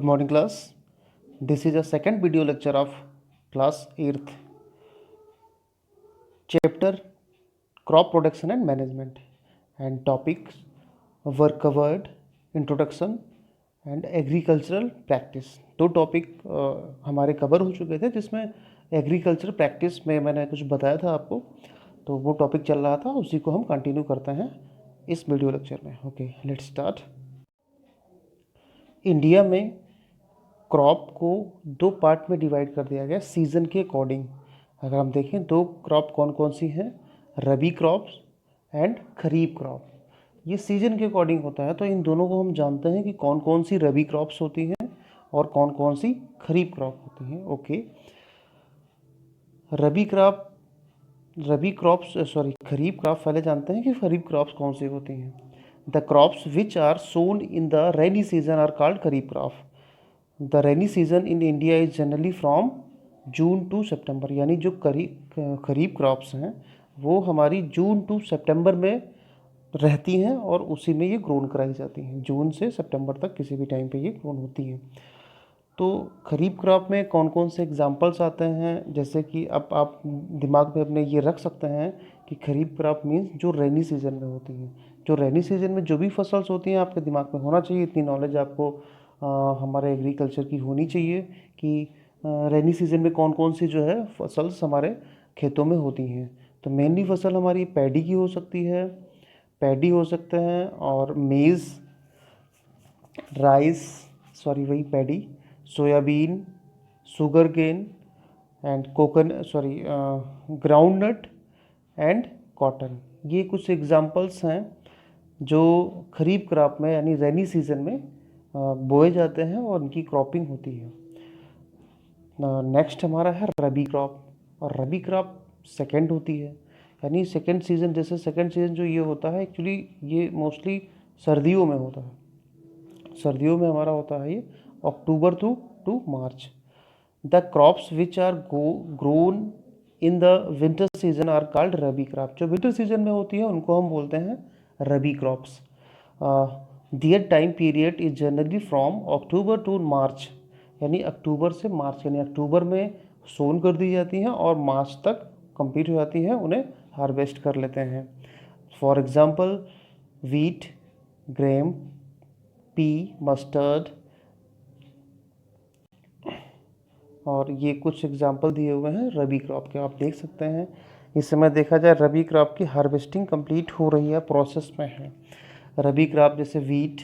Good morning, class. This is a second video lecture of class 8th, chapter crop production and management, and topics were covered introduction and agricultural practice. दो topic हमारे cover हो चुके थे, जिसमें agriculture practice में मैंने कुछ बताया था आपको, तो वो टॉपिक चल रहा था, उसी को हम कंटिन्यू करते हैं इस वीडियो लेक्चर में। Okay, let's start. इंडिया में क्रॉप को दो पार्ट में डिवाइड कर दिया गया सीज़न के अकॉर्डिंग। अगर हम देखें दो क्रॉप कौन कौन सी हैं, rabi crops and kharif crop. ये सीज़न के अकॉर्डिंग होता है, तो इन दोनों को हम जानते हैं कि कौन कौन सी रबी क्रॉप्स होती हैं और कौन कौन सी खरीफ क्रॉप होती हैं। ओके, खरीफ क्रॉप पहले जानते हैं कि खरीफ क्रॉप्स कौन सी होती हैं। The crops which are sown in the rainy season are called kharif crop. The rainy season in India is generally from June to September, यानी जो खरीफ क्रॉप्स हैं वो हमारी जून टू सितंबर में रहती हैं और उसी में ये ग्रोन कराई जाती हैं। जून से सितंबर तक किसी भी टाइम पे ये ग्रोन होती हैं। तो खरीफ क्रॉप में कौन कौन से एग्जांपल्स आते हैं, जैसे कि अब आप दिमाग में अपने ये रख सकते हैं कि खरीफ क्रॉप मीन्स जो रेनी सीजन में होती हैं। जो रेनी सीजन में जो भी फसल्स होती हैं आपके दिमाग में होना चाहिए, इतनी नॉलेज आपको हमारे एग्रीकल्चर की होनी चाहिए कि रेनी सीजन में कौन कौन सी जो है फसल्स हमारे खेतों में होती हैं। तो मेनली फसल हमारी पैडी की हो सकती है, पैडी हो सकते हैं, और मेज़, राइस, वही paddy, soybean, sugar cane and groundnut and cotton. ये कुछ एग्जांपल्स हैं जो खरीफ क्रॉप में यानी रेनी सीजन में बोए जाते हैं और उनकी क्रॉपिंग होती है। नेक्स्ट हमारा है रबी क्रॉप, और रबी क्रॉप सेकेंड होती है, यानी सेकेंड सीज़न। जैसे सेकेंड सीज़न जो ये होता है, एक्चुअली ये मोस्टली सर्दियों में होता है। सर्दियों में हमारा होता है ये October to March. The crops which are grown in the winter season are called rabi crop. जो विंटर सीजन में होती है उनको हम बोलते हैं rabi crops. Their time period is generally from October to March, यानी अक्टूबर से मार्च, यानी अक्टूबर में सोन कर दी जाती हैं और मार्च तक कंप्लीट हो जाती हैं, उन्हें हार्वेस्ट कर लेते हैं। For example wheat, Graeme, P, mustard, और ये कुछ एग्जांपल दिए हुए हैं रबी क्रॉप के, आप देख सकते हैं। इस समय देखा जाए रबी क्रॉप की हार्वेस्टिंग कंप्लीट हो रही है, प्रोसेस में है। रबी क्रॉप जैसे वीट,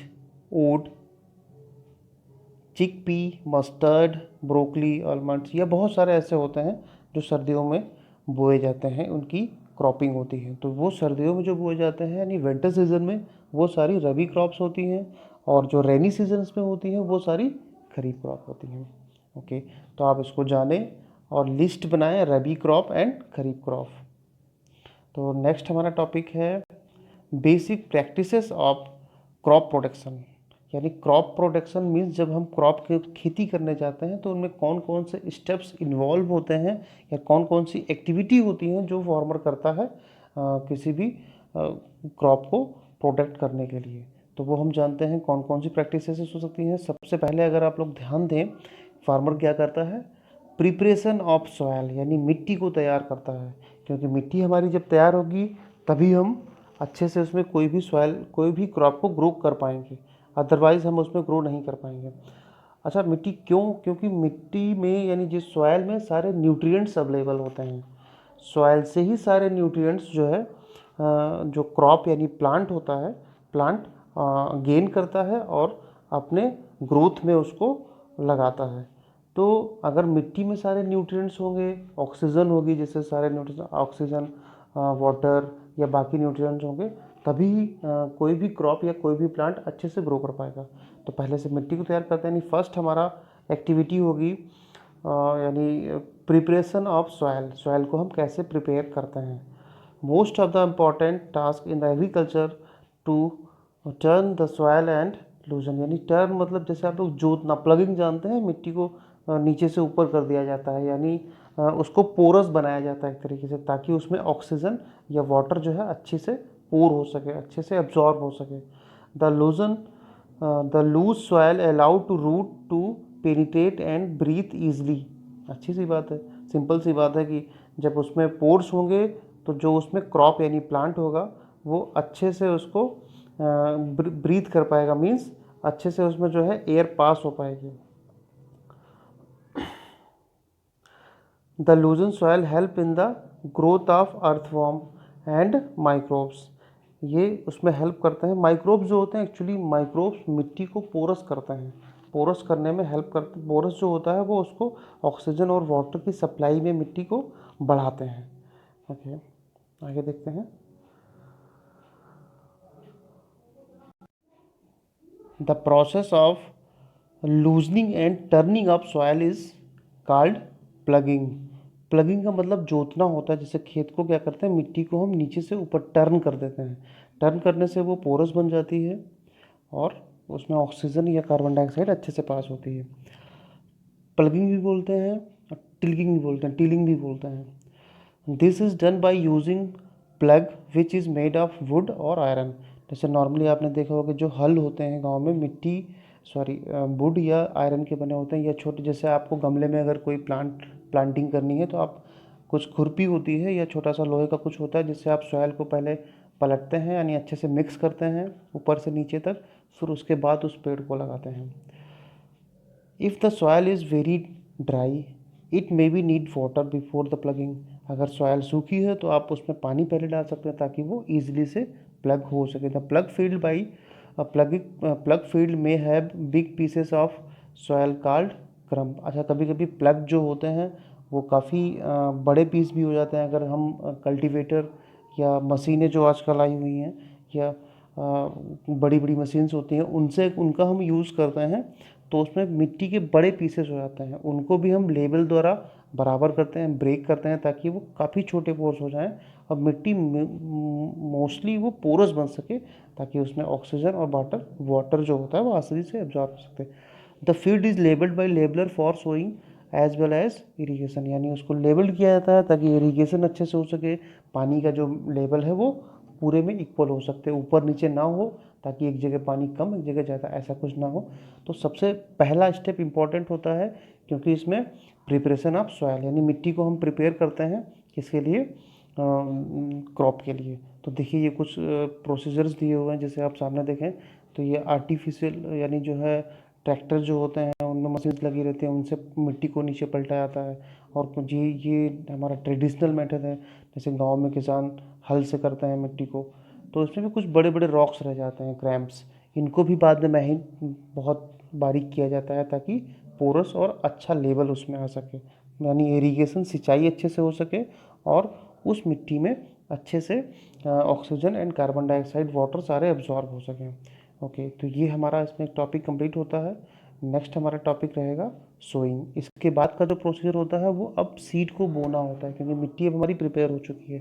ओट, चिकपी, मस्टर्ड, ब्रोकली, आलमंड्स, या बहुत सारे ऐसे होते हैं जो सर्दियों में बोए जाते हैं, उनकी क्रॉपिंग होती है। तो वो सर्दियों में जो बोए जाते हैं यानी विंटर सीजन में, वो सारी रबी क्रॉप्स होती हैं, और जो रेनी सीजन्स में होती हैं वो सारी खरीफ क्रॉप होती हैं। ओके, तो आप इसको जानें और लिस्ट बनाएं रबी क्रॉप एंड खरीफ क्रॉप। तो नेक्स्ट हमारा टॉपिक है basic practices of crop production. यानी क्रॉप प्रोडक्शन मीन्स जब हम क्रॉप की खेती करने जाते हैं तो उनमें कौन कौन से स्टेप्स इन्वॉल्व होते हैं या कौन कौन सी एक्टिविटी होती हैं जो फार्मर करता है किसी भी क्रॉप को प्रोडक्ट करने के लिए। तो वो हम जानते हैं कौन कौन सी प्रैक्टिसेस हो सकती हैं। सबसे पहले अगर आप लोग ध्यान दें, फार्मर क्या करता है, प्रिपरेशन ऑफ सॉयल, यानी मिट्टी को तैयार करता है, क्योंकि मिट्टी हमारी जब तैयार होगी तभी हम अच्छे से उसमें कोई भी क्रॉप को ग्रो कर पाएंगे, अदरवाइज़ हम उसमें ग्रो नहीं कर पाएंगे। अच्छा, मिट्टी क्यों? क्योंकि मिट्टी में यानी जिस सॉयल में सारे न्यूट्रिएंट्स अवेलेबल होते हैं। सॉयल से ही सारे न्यूट्रिएंट्स जो है जो क्रॉप यानी प्लांट होता है, प्लांट गेन करता है और अपने ग्रोथ में उसको लगाता है। तो अगर मिट्टी में सारे न्यूट्रिएंट्स होंगे, ऑक्सीजन होगी, जैसे सारे न्यूट्रिएंट्स ऑक्सीजन, वाटर या बाकी न्यूट्रिएंट्स होंगे, तभी कोई भी क्रॉप या कोई भी प्लांट अच्छे से ग्रो कर पाएगा। तो पहले से मिट्टी को तैयार करते हैं, यानी फर्स्ट हमारा एक्टिविटी होगी यानी प्रिपरेशन ऑफ सॉयल। सॉयल को हम कैसे प्रिपेयर करते हैं। Most of the important task in the agriculture to turn the soil and loosen, यानी टर्न मतलब जैसे आप लोग जोतना, प्लगिंग जानते हैं, मिट्टी को नीचे से ऊपर कर दिया जाता है, यानी उसको पोरस बनाया जाता है एक तरीके से, ताकि उसमें ऑक्सीजन या वाटर जो है अच्छे से पोर हो सके, अच्छे से एब्जॉर्ब हो सके। The loosen the loose soil allowed to root to penetrate and breathe easily. अच्छी सी बात है, सिंपल सी बात है कि जब उसमें पोर्स होंगे तो जो उसमें क्रॉप यानी प्लांट होगा वो अच्छे से उसको ब्रीथ कर पाएगा, मीन्स अच्छे से उसमें जो है एयर पास हो पाएगी। The लूजन soil help in the growth of earthworm and microbes. ये उसमें हेल्प करते हैं। माइक्रोब्स जो होते हैं, एक्चुअली माइक्रोब्स मिट्टी को पोरस करते हैं, पोरस करने में हेल्प करते। पोरस जो होता है वो उसको ऑक्सीजन और वाटर की सप्लाई में मिट्टी को बढ़ाते हैं। ओके, आगे देखते हैं। The process of loosening and turning up soil is called plugging. Plugging का मतलब जोतना होता है। जैसे खेत को क्या करते हैं, मिट्टी को हम नीचे से ऊपर टर्न कर देते हैं। टर्न करने से वो पोरस बन जाती है और उसमें ऑक्सीजन या कार्बन डाइऑक्साइड अच्छे से पास होती है। प्लगिंग भी बोलते हैं और टिल्गिंग भी बोलते हैं, टिलिंग भी बोलते हैं। This is done by using plug which is made of would और आयरन। जैसे नॉर्मली आपने देखा होगा जो हल होते हैं गांव में मिट्टी सॉरी वुड या आयरन के बने होते हैं, या छोटे, जैसे आपको गमले में अगर कोई प्लांटिंग करनी है तो आप कुछ खुरपी होती है या छोटा सा लोहे का कुछ होता है जिससे आप सॉयल को पहले पलटते हैं, यानी अच्छे से मिक्स करते हैं ऊपर से नीचे तक, फिर उसके बाद उस पेड़ को लगाते हैं। If the soil is very dry it may be need water before the plugging. अगर सॉयल सूखी है तो आप उसमें पानी पहले डाल सकते हैं ताकि वो ईजिली से प्लग हो सके। The plough field by plough field में have big pieces of soil called crumb. अच्छा, कभी कभी प्लग जो होते हैं वो काफ़ी बड़े पीस भी हो जाते हैं। अगर हम कल्टीवेटर या मशीनें जो आजकल आई हुई हैं या बड़ी बड़ी मशीन्स होती हैं उनसे उनका हम यूज़ करते हैं तो उसमें मिट्टी के बड़े पीसेस हो जाते हैं, उनको भी हम लेवल द्वारा बराबर करते हैं, ब्रेक करते हैं ताकि वो काफ़ी छोटे पोर्स हो जाएं और मिट्टी मोस्टली वो पोरस बन सके ताकि उसमें ऑक्सीजन और वाटर जो होता है वो आसानी से एब्जॉर्ब कर सकते। The field is levelled by लेबलर for sowing as well as irrigation, यानी उसको लेबल किया जाता है ताकि इरीगेशन अच्छे से हो सके, पानी का जो लेवल है वो पूरे में इक्वल हो सकते, ऊपर नीचे ना हो ताकि एक जगह पानी कम एक जगह ज़्यादा ऐसा कुछ ना हो। तो सबसे पहला स्टेप इम्पॉर्टेंट होता है क्योंकि इसमें प्रिपरेशन ऑफ सॉयल, यानी मिट्टी को हम प्रिपेयर करते हैं किसके लिए, क्रॉप के लिए। तो देखिए ये कुछ प्रोसीजर्स दिए हुए हैं, जैसे आप सामने देखें तो ये आर्टिफिशियल यानी जो है ट्रैक्टर जो होते हैं उनमें मशीन लगी रहती है, उनसे मिट्टी को नीचे पलटा जाता है। और ये हमारा ट्रेडिशनल मेथड है, जैसे गांव में किसान हल से करते हैं मिट्टी को, तो इसमें भी कुछ बड़े बड़े रॉक्स रह जाते हैं, क्रैम्प्स, इनको भी बाद में महीन बहुत बारीक किया जाता है ताकि पोरस और अच्छा लेवल उसमें आ सके, यानी इरीगेशन सिंचाई अच्छे से हो सके और उस मिट्टी में अच्छे से oxygen and carbon dioxide water सारे एब्जॉर्ब हो सकें। ओके, तो ये हमारा इसमें एक टॉपिक कंप्लीट होता है। नेक्स्ट हमारा टॉपिक रहेगा सोइंग। इसके बाद का जो प्रोसीजर होता है वो अब सीड को बोना होता है क्योंकि मिट्टी अब हमारी प्रिपेयर हो चुकी है।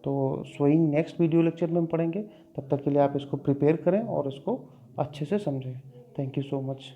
तो सोइंग नेक्स्ट वीडियो लेक्चर में हम पढ़ेंगे। तब तक के लिए आप इसको प्रिपेयर करें और इसको अच्छे से समझें। Thank you so much.